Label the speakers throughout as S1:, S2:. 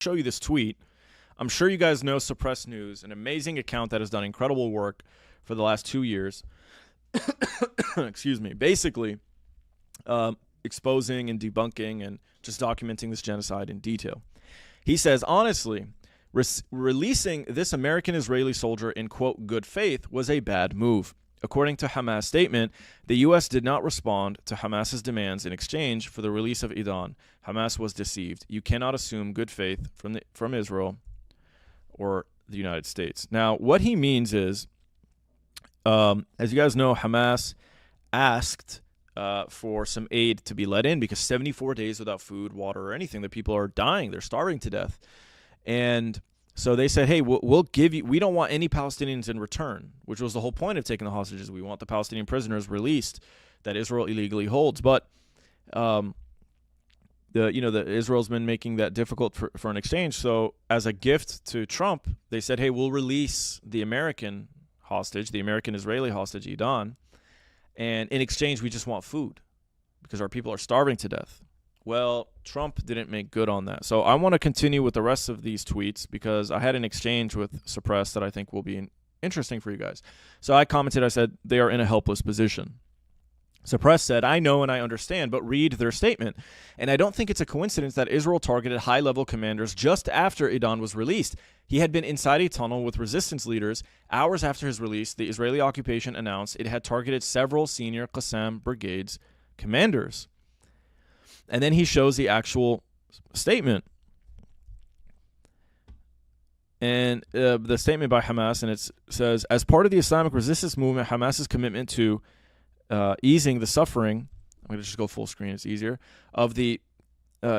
S1: show you this tweet. I'm sure you guys know Suppressed News, an amazing account that has done incredible work for the last 2 years. Excuse me. Basically, exposing and debunking and just documenting this genocide in detail. He says, honestly, releasing this American-Israeli soldier in, quote, good faith was a bad move. According to Hamas statement, the U.S. did not respond to Hamas's demands in exchange for the release of Idan. Hamas was deceived. You cannot assume good faith from Israel or the United States. Now, what he means is, as you guys know, Hamas asked for some aid to be let in because 74 days without food, water, or anything, the people are dying. They're starving to death. And so they said, hey, we'll give you, we don't want any Palestinians in return, which was the whole point of taking the hostages. We want the Palestinian prisoners released that Israel illegally holds. But Israel's been making that difficult for an exchange. So as a gift to Trump, they said, hey, we'll release the American hostage, the American-Israeli hostage, Idan. And in exchange, we just want food because our people are starving to death. Well, Trump didn't make good on that. So I want to continue with the rest of these tweets because I had an exchange with Suppressed that I think will be interesting for you guys. So I commented, I said, they are in a helpless position. Suppressed said, I know and I understand, but read their statement. And I don't think it's a coincidence that Israel targeted high-level commanders just after Idan was released. He had been inside a tunnel with resistance leaders. Hours after his release, the Israeli occupation announced it had targeted several senior Qassam brigades commanders. And then he shows the actual statement. And the statement by Hamas, and it says, as part of the Islamic resistance movement, Hamas's commitment to easing the suffering, I'm going to just go full screen, it's easier, of the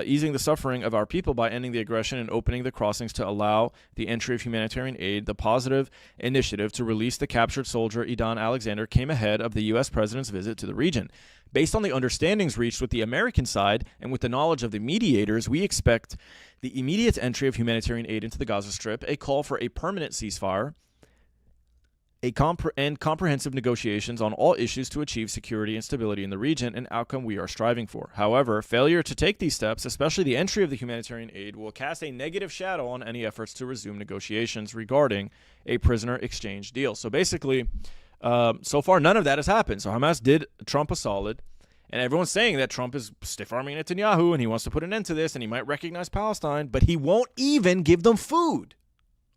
S1: easing the suffering of our people by ending the aggression and opening the crossings to allow the entry of humanitarian aid, the positive initiative to release the captured soldier Idan Alexander came ahead of the U.S. president's visit to the region. Based on the understandings reached with the American side and with the knowledge of the mediators, we expect the immediate entry of humanitarian aid into the Gaza Strip, a call for a permanent ceasefire, and comprehensive negotiations on all issues to achieve security and stability in the region, an outcome we are striving for. However, failure to take these steps, especially the entry of the humanitarian aid, will cast a negative shadow on any efforts to resume negotiations regarding a prisoner exchange deal. So basically, so far, none of that has happened. So Hamas did Trump a solid, and everyone's saying that Trump is stiff-arming Netanyahu, and he wants to put an end to this, and he might recognize Palestine, but he won't even give them food.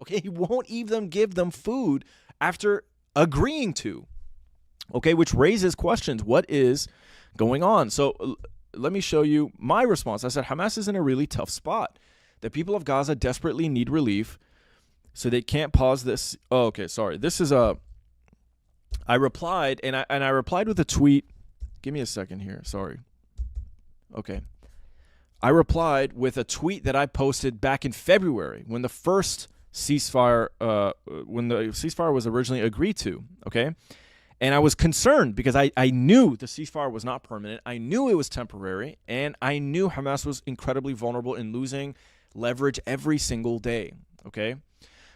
S1: Okay, he won't even give them food after agreeing to, okay, which raises questions. What is going on? So let me show you my response. I said, Hamas is in a really tough spot. The people of Gaza desperately need relief, so they can't pause this. Oh, okay, sorry. This is I replied, and I replied with a tweet. Give me a second here. Sorry. Okay. I replied with a tweet that I posted back in February when the first ceasefire was originally agreed to, okay? And I was concerned because I knew the ceasefire was not permanent. I knew it was temporary, and I knew Hamas was incredibly vulnerable in losing leverage every single day, okay?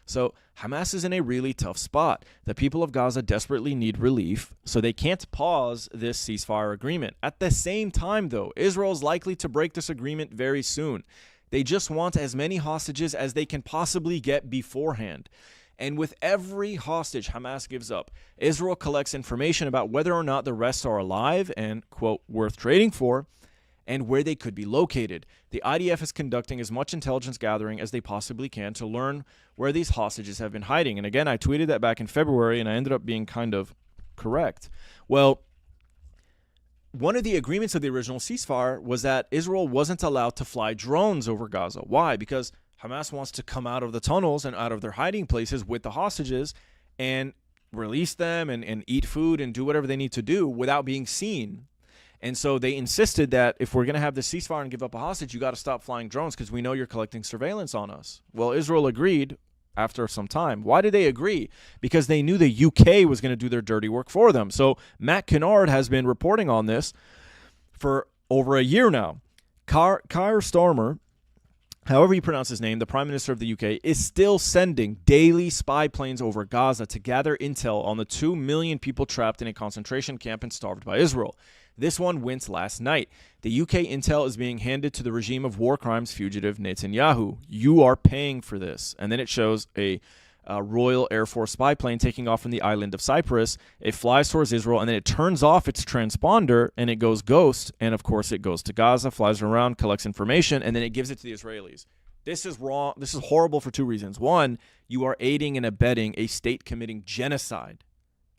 S1: So Hamas is in a really tough spot. The people of Gaza desperately need relief, so they can't pause this ceasefire agreement. At the same time, though, Israel is likely to break this agreement very soon. They just want as many hostages as they can possibly get beforehand. And with every hostage Hamas gives up, Israel collects information about whether or not the rest are alive and, quote, worth trading for, and where they could be located. The IDF is conducting as much intelligence gathering as they possibly can to learn where these hostages have been hiding. And again, I tweeted that back in February, and I ended up being kind of correct. Well, one of the agreements of the original ceasefire was that Israel wasn't allowed to fly drones over Gaza. Why? Because Hamas wants to come out of the tunnels and out of their hiding places with the hostages and release them and eat food and do whatever they need to do without being seen. And so they insisted that if we're going to have the ceasefire and give up a hostage, you got to stop flying drones because we know you're collecting surveillance on us. Well, Israel agreed after some time. Why did they agree? Because they knew the UK was going to do their dirty work for them. So Matt Kennard has been reporting on this for over a year now. Keir Starmer however you pronounce his name, the Prime Minister of the UK, is still sending daily spy planes over Gaza to gather intel on the 2 million people trapped in a concentration camp and starved by Israel. This one went last night. The UK intel is being handed to the regime of war crimes fugitive Netanyahu. You are paying for this. And then it shows a Royal Air Force spy plane taking off from the island of Cyprus. It flies towards Israel, and then it turns off its transponder, and it goes ghost. And, of course, it goes to Gaza, flies around, collects information, and then it gives it to the Israelis. This is wrong. This is horrible for two reasons. One, you are aiding and abetting a state committing genocide,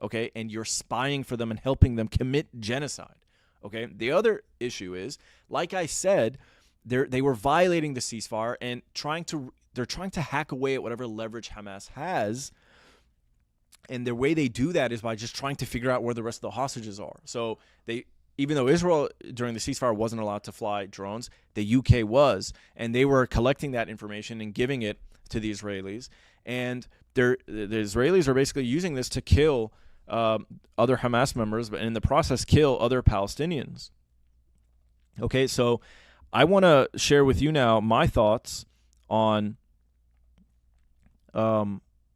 S1: okay? And you're spying for them and helping them commit genocide, okay? The other issue is, like I said, they were violating the ceasefire and they're trying to hack away at whatever leverage Hamas has. And the way they do that is by just trying to figure out where the rest of the hostages are. So even though Israel during the ceasefire wasn't allowed to fly drones, the UK was, and they were collecting that information and giving it to the Israelis. And the Israelis are basically using this to kill other Hamas members, but in the process kill other Palestinians. Okay, so I want to share with you now my thoughts on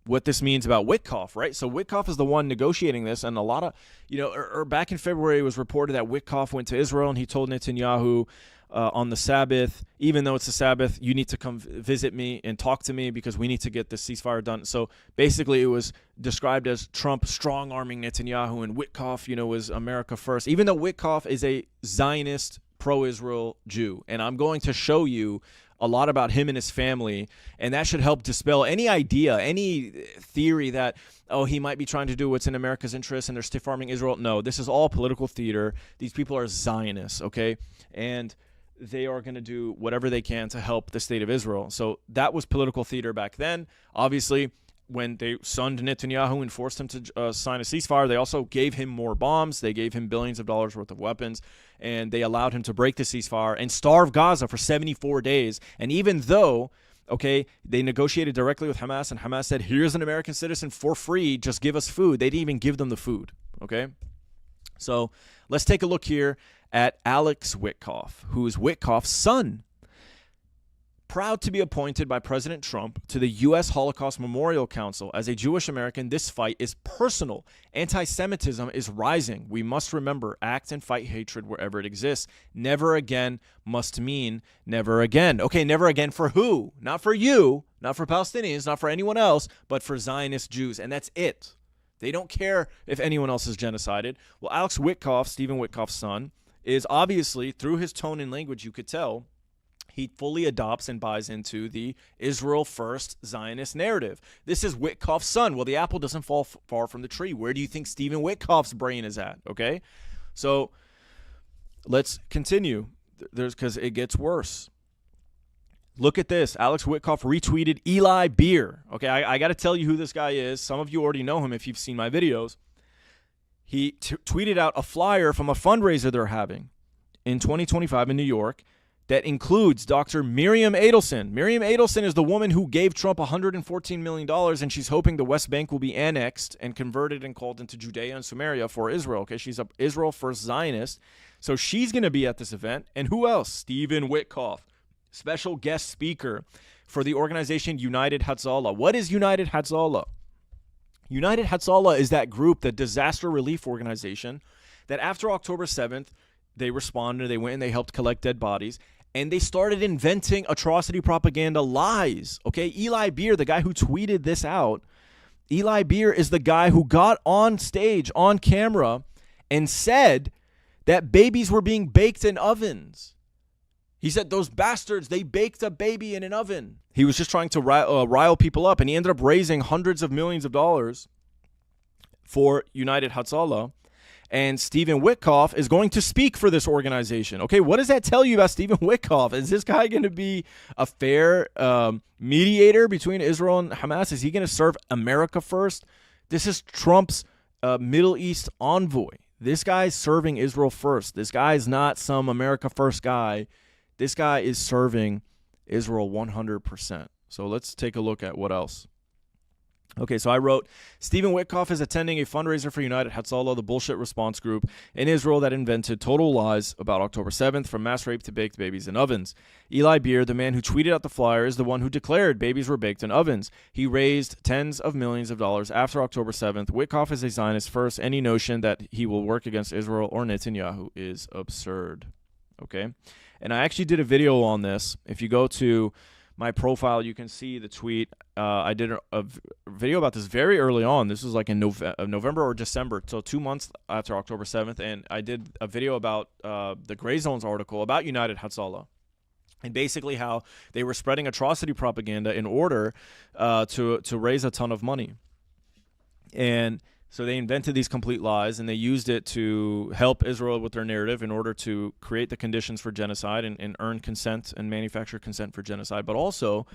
S1: what this means about Witkoff, right? So Witkoff is the one negotiating this, and a lot of, back in February, it was reported that Witkoff went to Israel and he told Netanyahu on the Sabbath, even though it's the Sabbath, you need to come visit me and talk to me because we need to get this ceasefire done. So basically it was described as Trump strong-arming Netanyahu, and Witkoff, was America first, even though Witkoff is a Zionist pro-Israel Jew. And I'm going to show you a lot about him and his family, and that should help dispel any idea, any theory that, he might be trying to do what's in America's interest and they're stiff-arming Israel. No, this is all political theater. These people are Zionists, okay? And they are going to do whatever they can to help the state of Israel. So that was political theater back then. Obviously, when they sunned Netanyahu and forced him to sign a ceasefire, they also gave him more bombs. They gave him billions of dollars worth of weapons, and they allowed him to break the ceasefire and starve Gaza for 74 days. And even though, they negotiated directly with Hamas, and Hamas said, here's an American citizen for free, just give us food. They didn't even give them the food, okay? So let's take a look here at Alex Witkoff, who is Witkoff's son. Proud to be appointed by President Trump to the U.S. Holocaust Memorial Council. As a Jewish American, this fight is personal. Anti-Semitism is rising. We must remember, act and fight hatred wherever it exists. Never again must mean never again. Okay, never again for who? Not for you, not for Palestinians, not for anyone else, but for Zionist Jews. And that's it. They don't care if anyone else is genocided. Well, Alex Witkoff, Stephen Witkoff's son, is obviously, through his tone and language, you could tell, he fully adopts and buys into the Israel first Zionist narrative. This is Witkoff's son. Well, the apple doesn't fall far from the tree. Where do you think Stephen Witkoff's brain is at? Okay, so let's continue. Because it gets worse. Look at this. Alex Witkoff retweeted Eli Beer. Okay, I got to tell you who this guy is. Some of you already know him if you've seen my videos. He tweeted out a flyer from a fundraiser they're having in 2025 in New York that includes Dr. Miriam Adelson. Miriam Adelson is the woman who gave Trump $114 million, and she's hoping the West Bank will be annexed and converted and called into Judea and Samaria for Israel. Okay, she's an Israel First Zionist. So she's going to be at this event. And who else? Stephen Witkoff, special guest speaker for the organization United Hatzalah. What is United Hatzalah? United Hatzalah is that group, the disaster relief organization, that after October 7th, they responded, they went and they helped collect dead bodies, and they started inventing atrocity propaganda lies. Okay, Eli Beer, the guy who tweeted this out, Eli Beer is the guy who got on stage, on camera, and said that babies were being baked in ovens. He said, those bastards, they baked a baby in an oven. He was just trying to rile people up, and he ended up raising hundreds of millions of dollars for United Hatzalah. And Stephen Witkoff is going to speak for this organization. Okay, what does that tell you about Stephen Witkoff? Is this guy going to be a fair mediator between Israel and Hamas? Is he going to serve America first? This is Trump's Middle East envoy. This guy's serving Israel first. This guy is not some America first guy. This guy is serving Israel 100%. So let's take a look at what else. Okay, so I wrote, Stephen Witkoff is attending a fundraiser for United Hatzalah, the bullshit response group in Israel that invented total lies about October 7th, from mass rape to baked babies in ovens. Eli Beer, the man who tweeted out the flyer, is the one who declared babies were baked in ovens. He raised tens of millions of dollars after October 7th. Witkoff is a Zionist first. Any notion that he will work against Israel or Netanyahu is absurd. Okay? And I actually did a video on this. If you go to my profile, you can see the tweet. I did a video about this very early on. This was like in November or December, so 2 months after October 7th, and I did a video about the Gray Zones article about United Hatzalah, and basically how they were spreading atrocity propaganda in order to raise a ton of money. And so they invented these complete lies, and they used it to help Israel with their narrative in order to create the conditions for genocide and earn consent and manufacture consent for genocide. But also,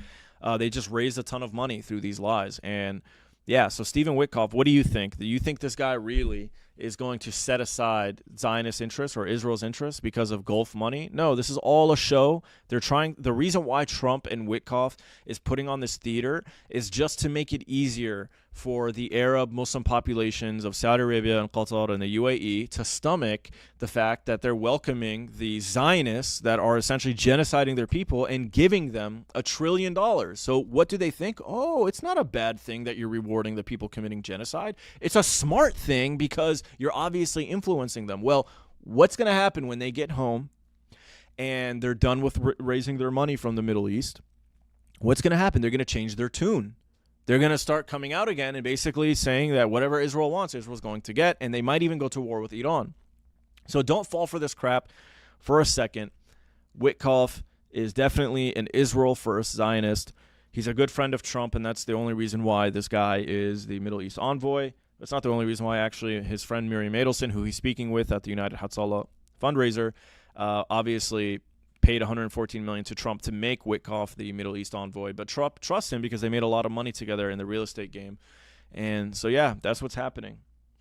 S1: they just raised a ton of money through these lies. And yeah, so Stephen Witkoff, what do you think? Do you think this guy really is going to set aside Zionist interests or Israel's interests because of Gulf money? No, this is all a show. They're trying. The reason why Trump and Witkoff is putting on this theater is just to make it easier for the Arab Muslim populations of Saudi Arabia and Qatar and the UAE to stomach the fact that they're welcoming the Zionists that are essentially genociding their people and giving them $1 trillion. So what do they think? Oh, it's not a bad thing that you're rewarding the people committing genocide. It's a smart thing because you're obviously influencing them. Well, what's going to happen when they get home and they're done with raising their money from the Middle East? What's going to happen? They're going to change their tune. They're going to start coming out again and basically saying that whatever Israel wants, Israel's going to get, and they might even go to war with Iran. So don't fall for this crap for a second. Witkoff is definitely an Israel-first Zionist. He's a good friend of Trump, and that's the only reason why this guy is the Middle East envoy. That's not the only reason why, actually. His friend Miriam Adelson, who he's speaking with at the United Hatzalah fundraiser, obviously paid $114 million to Trump to make Witkoff the Middle East envoy. But Trump trusts him because they made a lot of money together in the real estate game. And so, yeah, that's what's happening.